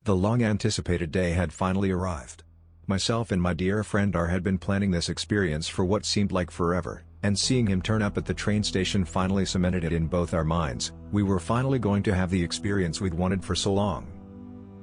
The long-anticipated day had finally arrived. Myself and my dear friend R had been planning this experience for what seemed like forever, and seeing him turn up at the train station finally cemented it in both our minds. We were finally going to have the experience we'd wanted for so long.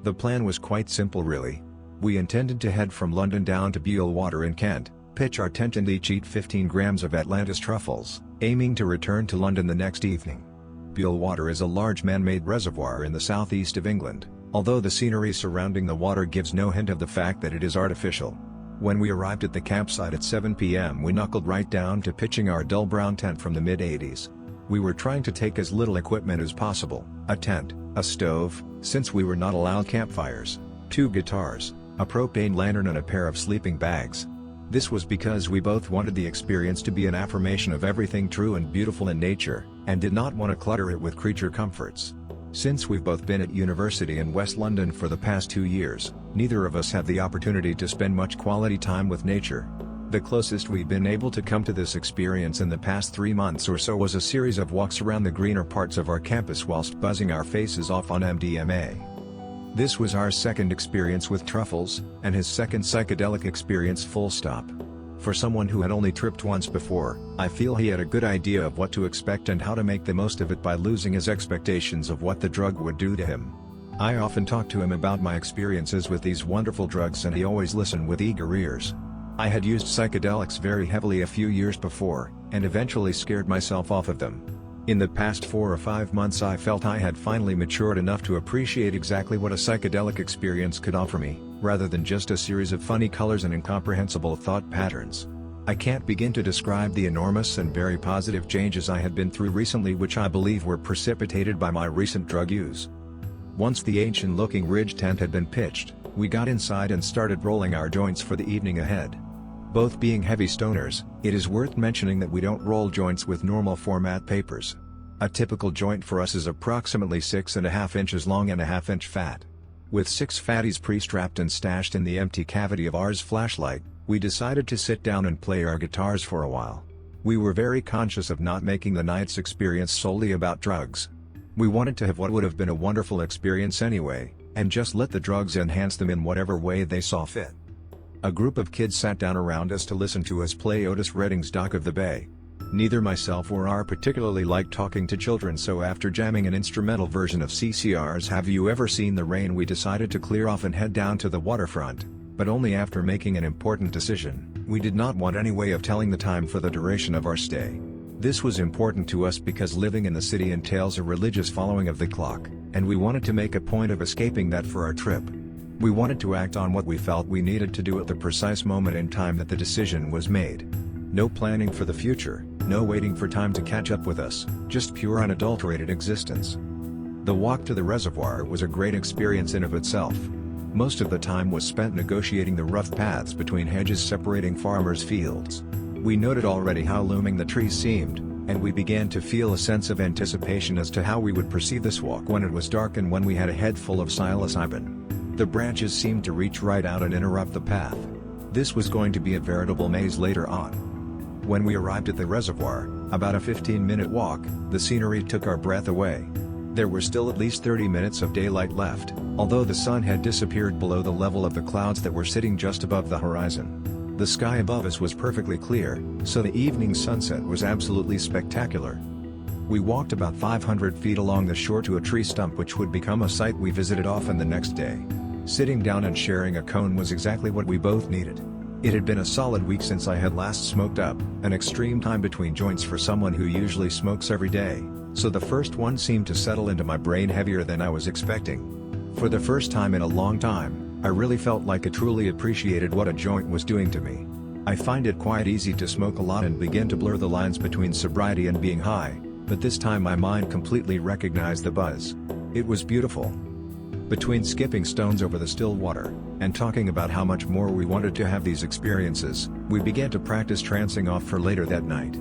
The plan was quite simple really. We intended to head from London down to Buellwater in Kent, pitch our tent and each eat 15 grams of Atlantis truffles, aiming to return to London the next evening. Buellwater is a large man-made reservoir in the southeast of England, although the scenery surrounding the water gives no hint of the fact that it is artificial. When we arrived at the campsite at 7 p.m. we knuckled right down to pitching our dull brown tent from the mid-80s. We were trying to take as little equipment as possible: a tent, a stove, since we were not allowed campfires, 2 guitars, a propane lantern and a pair of sleeping bags. This was because we both wanted the experience to be an affirmation of everything true and beautiful in nature, and did not want to clutter it with creature comforts. Since we've both been at university in West London for the past 2 years, neither of us have the opportunity to spend much quality time with nature. The closest we've been able to come to this experience in the past 3 months or so was a series of walks around the greener parts of our campus whilst buzzing our faces off on MDMA. This was our second experience with truffles, and his second psychedelic experience full stop. For someone who had only tripped once before, I feel he had a good idea of what to expect and how to make the most of it by losing his expectations of what the drug would do to him. I often talk to him about my experiences with these wonderful drugs and he always listened with eager ears. I had used psychedelics very heavily a few years before, and eventually scared myself off of them. In the past 4 or 5 months I felt I had finally matured enough to appreciate exactly what a psychedelic experience could offer me, rather than just a series of funny colors and incomprehensible thought patterns. I can't begin to describe the enormous and very positive changes I had been through recently, which I believe were precipitated by my recent drug use. Once the ancient-looking ridge tent had been pitched, we got inside and started rolling our joints for the evening ahead. Both being heavy stoners, it is worth mentioning that we don't roll joints with normal format papers. A typical joint for us is approximately 6.5 inches long and a half-inch fat. With 6 fatties pre-strapped and stashed in the empty cavity of ours flashlight, we decided to sit down and play our guitars for a while. We were very conscious of not making the night's experience solely about drugs. We wanted to have what would have been a wonderful experience anyway, and just let the drugs enhance them in whatever way they saw fit. A group of kids sat down around us to listen to us play Otis Redding's Dock of the Bay. Neither myself or R particularly liked talking to children, so after jamming an instrumental version of CCR's Have You Ever Seen the Rain, we decided to clear off and head down to the waterfront, but only after making an important decision. We did not want any way of telling the time for the duration of our stay. This was important to us because living in the city entails a religious following of the clock, and we wanted to make a point of escaping that for our trip. We wanted to act on what we felt we needed to do at the precise moment in time that the decision was made. No planning for the future, no waiting for time to catch up with us, just pure unadulterated existence. The walk to the reservoir was a great experience in of itself. Most of the time was spent negotiating the rough paths between hedges separating farmers' fields. We noted already how looming the trees seemed, and we began to feel a sense of anticipation as to how we would perceive this walk when it was dark and when we had a head full of psilocybin. The branches seemed to reach right out and interrupt the path. This was going to be a veritable maze later on. When we arrived at the reservoir, about a 15-minute walk, the scenery took our breath away. There were still at least 30 minutes of daylight left, although the sun had disappeared below the level of the clouds that were sitting just above the horizon. The sky above us was perfectly clear, so the evening sunset was absolutely spectacular. We walked about 500 feet along the shore to a tree stump which would become a site we visited often the next day. Sitting down and sharing a cone was exactly what we both needed. It had been a solid week since I had last smoked up, an extreme time between joints for someone who usually smokes every day, so the first one seemed to settle into my brain heavier than I was expecting. For the first time in a long time, I really felt like I truly appreciated what a joint was doing to me. I find it quite easy to smoke a lot and begin to blur the lines between sobriety and being high, but this time my mind completely recognized the buzz. It was beautiful. Between skipping stones over the still water, and talking about how much more we wanted to have these experiences, we began to practice trancing off for later that night.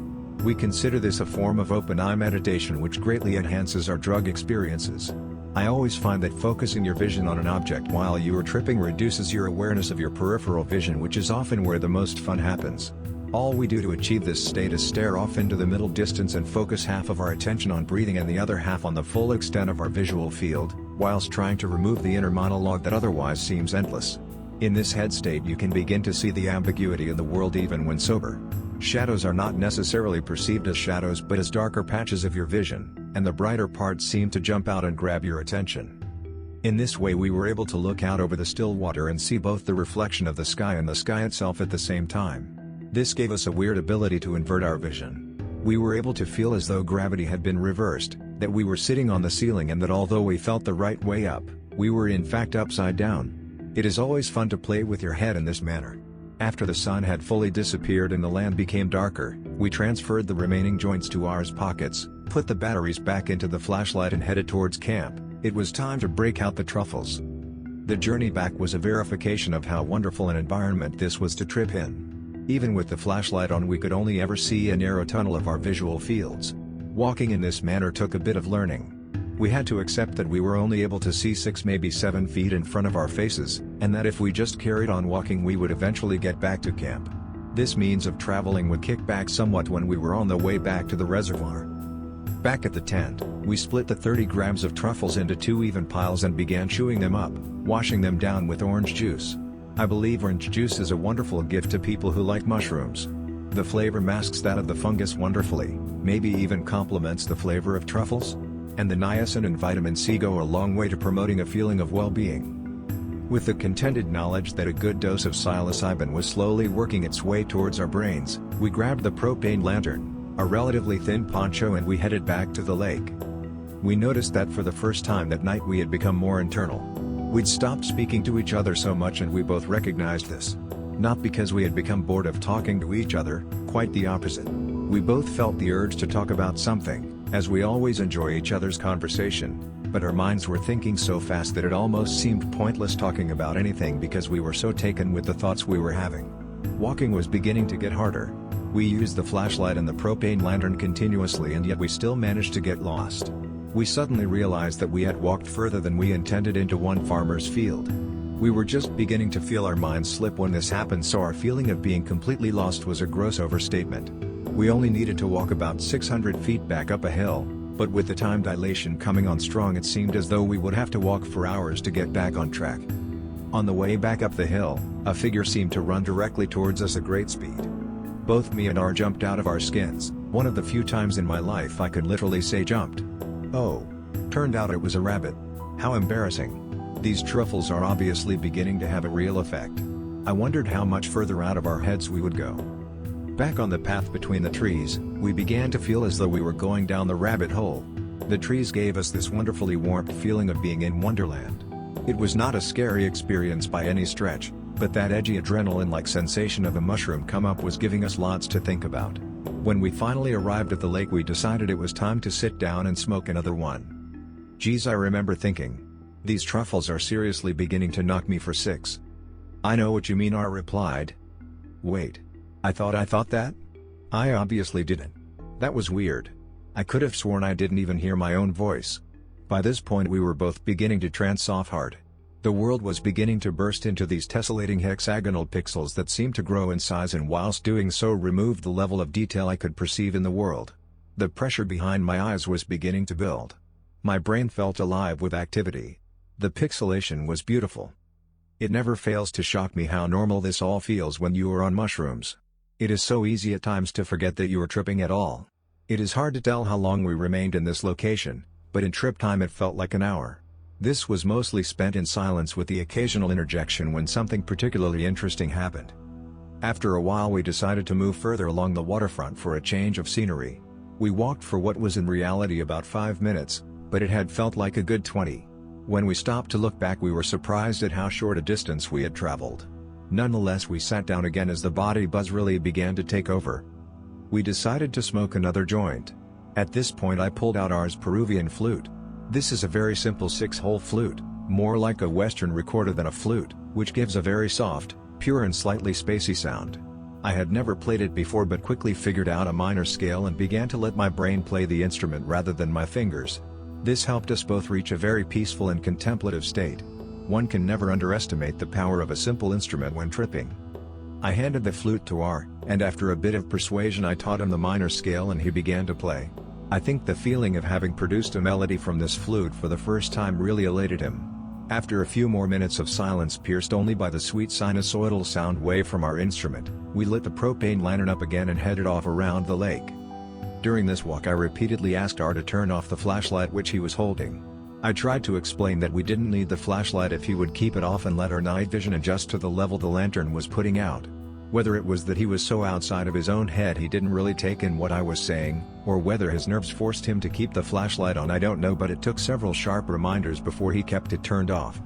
We consider this a form of open-eye meditation which greatly enhances our drug experiences. I always find that focusing your vision on an object while you are tripping reduces your awareness of your peripheral vision, which is often where the most fun happens. All we do to achieve this state is stare off into the middle distance and focus half of our attention on breathing and the other half on the full extent of our visual field. whilst trying to remove the inner monologue that otherwise seems endless. In this head state you can begin to see the ambiguity in the world even when sober. Shadows are not necessarily perceived as shadows but as darker patches of your vision, and the brighter parts seem to jump out and grab your attention. In this way we were able to look out over the still water and see both the reflection of the sky and the sky itself at the same time. This gave us a weird ability to invert our vision. We were able to feel as though gravity had been reversed, that we were sitting on the ceiling and that although we felt the right way up, we were in fact upside down. It is always fun to play with your head in this manner. After the sun had fully disappeared and the land became darker, we transferred the remaining joints to our pockets, put the batteries back into the flashlight and headed towards camp. It was time to break out the truffles. The journey back was a verification of how wonderful an environment this was to trip in. Even with the flashlight on we could only ever see a narrow tunnel of our visual fields. Walking in this manner took a bit of learning. We had to accept that we were only able to see 6 maybe 7 feet in front of our faces, and that if we just carried on walking we would eventually get back to camp. This means of traveling would kick back somewhat when we were on the way back to the reservoir. Back at the tent, we split the 30 grams of truffles into 2 even piles and began chewing them up, washing them down with orange juice. I believe orange juice is a wonderful gift to people who like mushrooms. The flavor masks that of the fungus wonderfully, maybe even complements the flavor of truffles. And the niacin and vitamin C go a long way to promoting a feeling of well-being. With the contented knowledge that a good dose of psilocybin was slowly working its way towards our brains, we grabbed the propane lantern, a relatively thin poncho, and we headed back to the lake. We noticed that for the first time that night we had become more internal. We'd stopped speaking to each other so much and we both recognized this. Not because we had become bored of talking to each other, quite the opposite. We both felt the urge to talk about something, as we always enjoy each other's conversation, but our minds were thinking so fast that it almost seemed pointless talking about anything because we were so taken with the thoughts we were having. Walking was beginning to get harder. We used the flashlight and the propane lantern continuously and yet we still managed to get lost. We suddenly realized that we had walked further than we intended into one farmer's field. We were just beginning to feel our minds slip when this happened, so our feeling of being completely lost was a gross overstatement. We only needed to walk about 600 feet back up a hill, but with the time dilation coming on strong it seemed as though we would have to walk for hours to get back on track. On the way back up the hill, a figure seemed to run directly towards us at great speed. Both me and R jumped out of our skins, one of the few times in my life I could literally say jumped. Oh. Turned out it was a rabbit. How embarrassing. These truffles are obviously beginning to have a real effect. I wondered how much further out of our heads we would go. Back on the path between the trees, we began to feel as though we were going down the rabbit hole. The trees gave us this wonderfully warm feeling of being in Wonderland. It was not a scary experience by any stretch, but that edgy adrenaline-like sensation of a mushroom come up was giving us lots to think about. When we finally arrived at the lake we decided it was time to sit down and smoke another one. Geez, I remember thinking, these truffles are seriously beginning to knock me for 6. I know what you mean, R replied. Wait. I thought that? I obviously didn't. That was weird. I could have sworn I didn't even hear my own voice. By this point we were both beginning to trance off hard. The world was beginning to burst into these tessellating hexagonal pixels that seemed to grow in size and whilst doing so removed the level of detail I could perceive in the world. The pressure behind my eyes was beginning to build. My brain felt alive with activity. The pixelation was beautiful. It never fails to shock me how normal this all feels when you are on mushrooms. It is so easy at times to forget that you are tripping at all. It is hard to tell how long we remained in this location, but in trip time it felt like an hour. This was mostly spent in silence with the occasional interjection when something particularly interesting happened. After a while we decided to move further along the waterfront for a change of scenery. We walked for what was in reality about 5 minutes, but it had felt like a good 20. When we stopped to look back we were surprised at how short a distance we had traveled. Nonetheless we sat down again as the body buzz really began to take over. We decided to smoke another joint. At this point I pulled out R's Peruvian flute. This is a very simple 6-hole flute, more like a Western recorder than a flute, which gives a very soft, pure and slightly spacey sound. I had never played it before but quickly figured out a minor scale and began to let my brain play the instrument rather than my fingers. This helped us both reach a very peaceful and contemplative state. One can never underestimate the power of a simple instrument when tripping. I handed the flute to R, and after a bit of persuasion I taught him the minor scale and he began to play. I think the feeling of having produced a melody from this flute for the first time really elated him. After a few more minutes of silence pierced only by the sweet sinusoidal sound wave from our instrument, we lit the propane lantern up again and headed off around the lake. During this walk I repeatedly asked R to turn off the flashlight which he was holding. I tried to explain that we didn't need the flashlight if he would keep it off and let our night vision adjust to the level the lantern was putting out. Whether it was that he was so outside of his own head he didn't really take in what I was saying, or whether his nerves forced him to keep the flashlight on, I don't know, but it took several sharp reminders before he kept it turned off.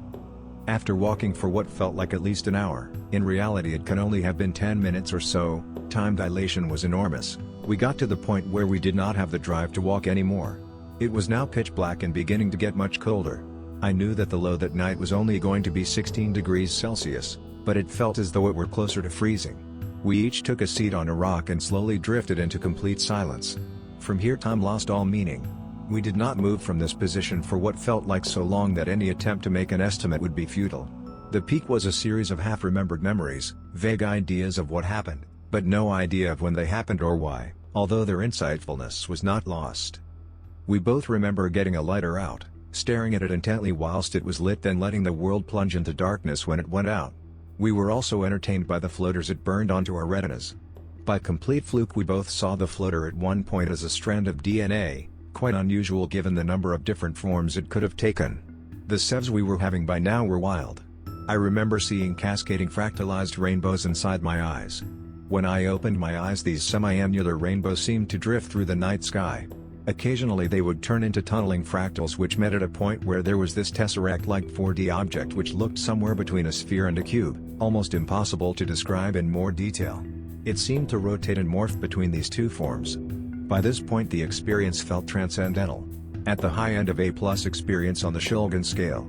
After walking for what felt like at least an hour, in reality it can only have been 10 minutes or so, time dilation was enormous. We got to the point where we did not have the drive to walk anymore. It was now pitch black and beginning to get much colder. I knew that the low that night was only going to be 16 degrees Celsius, but it felt as though it were closer to freezing. We each took a seat on a rock and slowly drifted into complete silence. From here time lost all meaning. We did not move from this position for what felt like so long that any attempt to make an estimate would be futile. The peak was a series of half-remembered memories, vague ideas of what happened, but no idea of when they happened or why, although their insightfulness was not lost. We both remember getting a lighter out, staring at it intently whilst it was lit, then letting the world plunge into darkness when it went out. We were also entertained by the floaters it burned onto our retinas. By complete fluke we both saw the floater at one point as a strand of DNA, quite unusual given the number of different forms it could have taken. The sevs we were having by now were wild. I remember seeing cascading fractalized rainbows inside my eyes. When I opened my eyes these semi-annular rainbows seemed to drift through the night sky. Occasionally they would turn into tunneling fractals which met at a point where there was this tesseract-like 4D object which looked somewhere between a sphere and a cube, almost impossible to describe in more detail. It seemed to rotate and morph between these two forms. By this point the experience felt transcendental. At the high end of A+ experience on the Shulgin scale.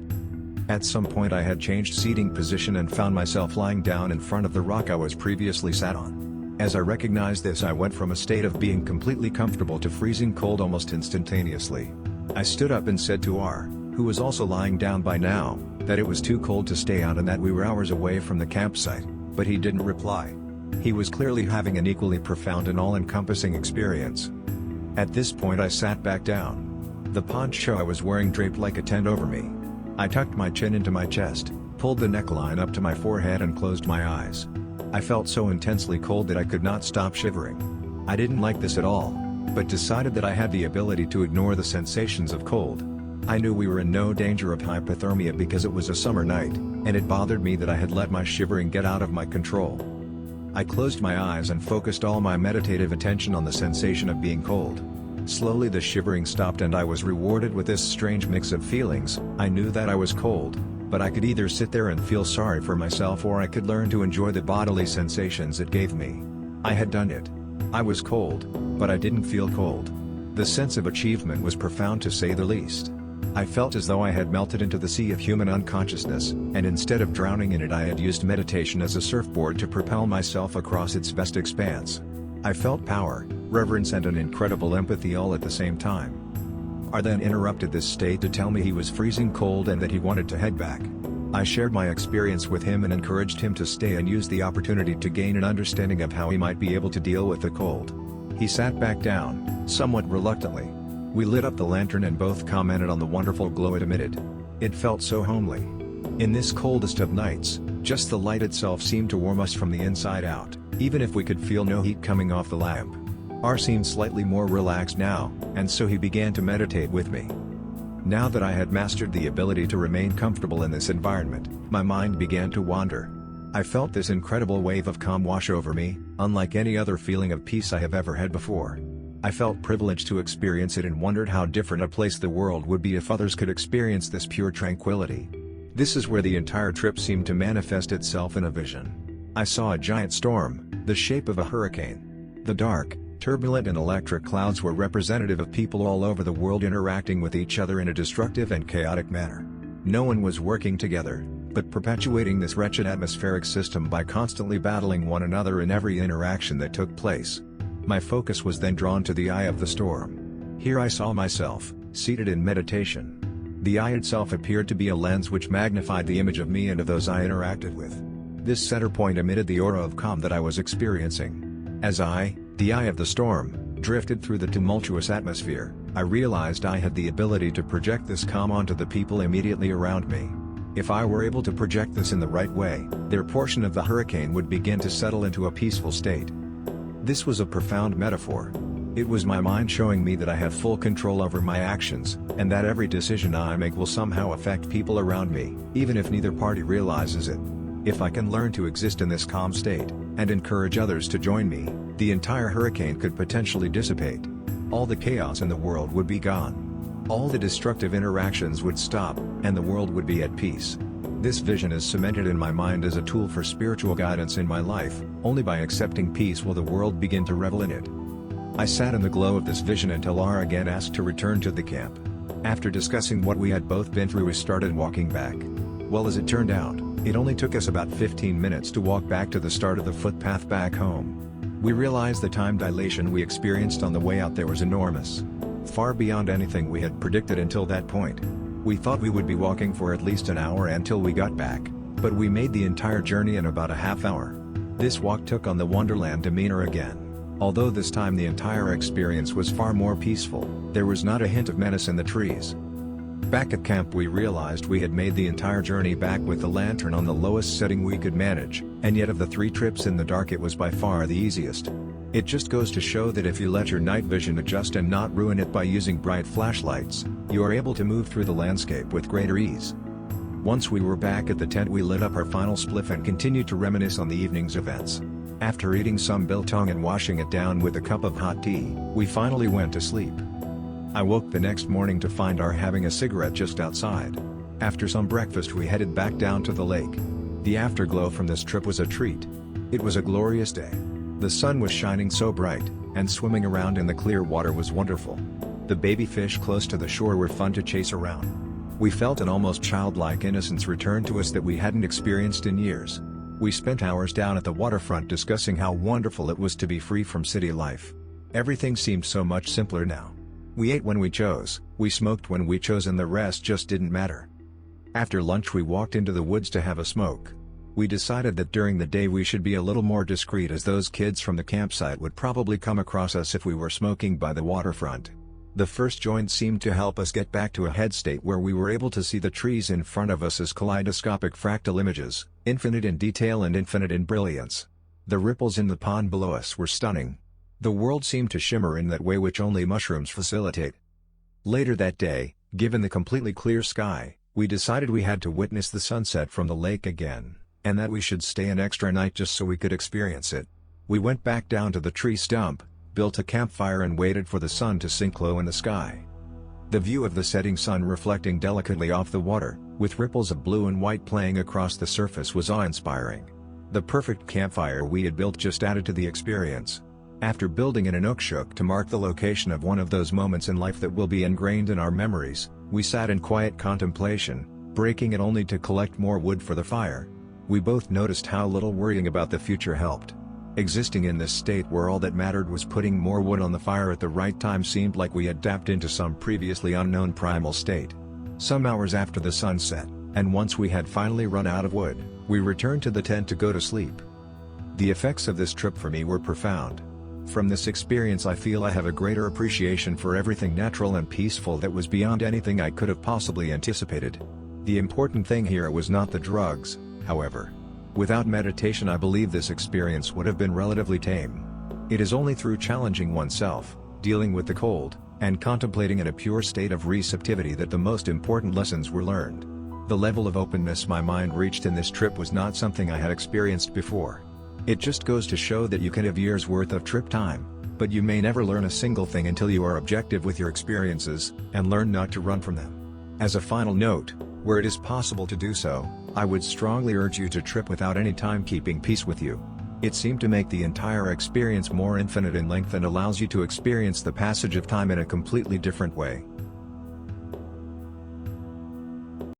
At some point I had changed seating position and found myself lying down in front of the rock I was previously sat on. As I recognized this I went from a state of being completely comfortable to freezing cold almost instantaneously. I stood up and said to R, who was also lying down by now, that it was too cold to stay out and that we were hours away from the campsite, but he didn't reply. He was clearly having an equally profound and all-encompassing experience. At this point I sat back down. The poncho I was wearing draped like a tent over me. I tucked my chin into my chest, pulled the neckline up to my forehead and closed my eyes. I felt so intensely cold that I could not stop shivering. I didn't like this at all, but decided that I had the ability to ignore the sensations of cold. I knew we were in no danger of hypothermia because it was a summer night, and it bothered me that I had let my shivering get out of my control. I closed my eyes and focused all my meditative attention on the sensation of being cold. Slowly the shivering stopped and I was rewarded with this strange mix of feelings. I knew that I was cold, but I could either sit there and feel sorry for myself or I could learn to enjoy the bodily sensations it gave me. I had done it. I was cold, but I didn't feel cold. The sense of achievement was profound to say the least. I felt as though I had melted into the sea of human unconsciousness, and instead of drowning in it I had used meditation as a surfboard to propel myself across its vast expanse. I felt power, reverence and an incredible empathy all at the same time. R then interrupted this state to tell me he was freezing cold and that he wanted to head back. I shared my experience with him and encouraged him to stay and use the opportunity to gain an understanding of how he might be able to deal with the cold. He sat back down, somewhat reluctantly. We lit up the lantern and both commented on the wonderful glow it emitted. It felt so homely. In this coldest of nights, just the light itself seemed to warm us from the inside out, even if we could feel no heat coming off the lamp. R seemed slightly more relaxed now, and so he began to meditate with me. Now that I had mastered the ability to remain comfortable in this environment, my mind began to wander. I felt this incredible wave of calm wash over me, unlike any other feeling of peace I have ever had before. I felt privileged to experience it and wondered how different a place the world would be if others could experience this pure tranquility. This is where the entire trip seemed to manifest itself in a vision. I saw a giant storm, the shape of a hurricane. The dark, turbulent and electric clouds were representative of people all over the world interacting with each other in a destructive and chaotic manner. No one was working together, but perpetuating this wretched atmospheric system by constantly battling one another in every interaction that took place. My focus was then drawn to the eye of the storm. Here I saw myself, seated in meditation. The eye itself appeared to be a lens which magnified the image of me and of those I interacted with. This center point emitted the aura of calm that I was experiencing. As I, the eye of the storm, drifted through the tumultuous atmosphere, I realized I had the ability to project this calm onto the people immediately around me. If I were able to project this in the right way, their portion of the hurricane would begin to settle into a peaceful state. This was a profound metaphor. It was my mind showing me that I have full control over my actions, and that every decision I make will somehow affect people around me, even if neither party realizes it. If I can learn to exist in this calm state, and encourage others to join me, the entire hurricane could potentially dissipate. All the chaos in the world would be gone. All the destructive interactions would stop, and the world would be at peace. This vision is cemented in my mind as a tool for spiritual guidance in my life. Only by accepting peace will the world begin to revel in it. I sat in the glow of this vision until Lara again asked to return to the camp. After discussing what we had both been through, we started walking back. Well, as it turned out, it only took us about 15 minutes to walk back to the start of the footpath back home. We realized the time dilation we experienced on the way out there was enormous. Far beyond anything we had predicted until that point. We thought we would be walking for at least an hour until we got back, but we made the entire journey in about a half hour. This walk took on the Wonderland demeanor again. Although this time the entire experience was far more peaceful, there was not a hint of menace in the trees. Back at camp we realized we had made the entire journey back with the lantern on the lowest setting we could manage, and yet of the 3 trips in the dark it was by far the easiest. It just goes to show that if you let your night vision adjust and not ruin it by using bright flashlights, you are able to move through the landscape with greater ease. Once we were back at the tent, we lit up our final spliff and continued to reminisce on the evening's events. After eating some biltong and washing it down with a cup of hot tea, we finally went to sleep. I woke the next morning to find our having a cigarette just outside. After some breakfast we headed back down to the lake. The afterglow from this trip was a treat. It was a glorious day. The sun was shining so bright, and swimming around in the clear water was wonderful. The baby fish close to the shore were fun to chase around. We felt an almost childlike innocence return to us that we hadn't experienced in years. We spent hours down at the waterfront discussing how wonderful it was to be free from city life. Everything seemed so much simpler now. We ate when we chose, we smoked when we chose, and the rest just didn't matter. After lunch we walked into the woods to have a smoke. We decided that during the day we should be a little more discreet, as those kids from the campsite would probably come across us if we were smoking by the waterfront. The first joint seemed to help us get back to a head state where we were able to see the trees in front of us as kaleidoscopic fractal images, infinite in detail and infinite in brilliance. The ripples in the pond below us were stunning. The world seemed to shimmer in that way which only mushrooms facilitate. Later that day, given the completely clear sky, we decided we had to witness the sunset from the lake again, and that we should stay an extra night just so we could experience it. We went back down to the tree stump, built a campfire and waited for the sun to sink low in the sky. The view of the setting sun reflecting delicately off the water, with ripples of blue and white playing across the surface, was awe-inspiring. The perfect campfire we had built just added to the experience. After building an inukshuk to mark the location of one of those moments in life that will be ingrained in our memories, we sat in quiet contemplation, breaking it only to collect more wood for the fire. We both noticed how little worrying about the future helped. Existing in this state where all that mattered was putting more wood on the fire at the right time seemed like we had tapped into some previously unknown primal state. Some hours after the sun set, and once we had finally run out of wood, we returned to the tent to go to sleep. The effects of this trip for me were profound. From this experience I feel I have a greater appreciation for everything natural and peaceful that was beyond anything I could have possibly anticipated. The important thing here was not the drugs, however. Without meditation I believe this experience would have been relatively tame. It is only through challenging oneself, dealing with the cold, and contemplating in a pure state of receptivity that the most important lessons were learned. The level of openness my mind reached in this trip was not something I had experienced before. It just goes to show that you can have years worth of trip time, but you may never learn a single thing until you are objective with your experiences, and learn not to run from them. As a final note, where it is possible to do so, I would strongly urge you to trip without any time keeping peace with you. It seemed to make the entire experience more infinite in length and allows you to experience the passage of time in a completely different way.